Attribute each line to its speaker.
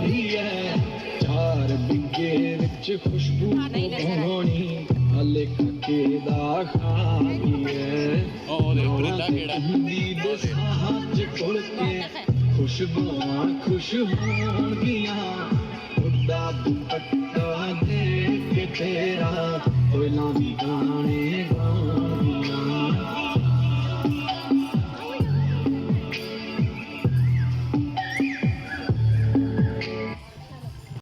Speaker 1: है चार बिगे विच खुशबू होनी हले खके दा खाई है हिंदी दे साथ जुड़ के खुशबुआं खुश होणगियां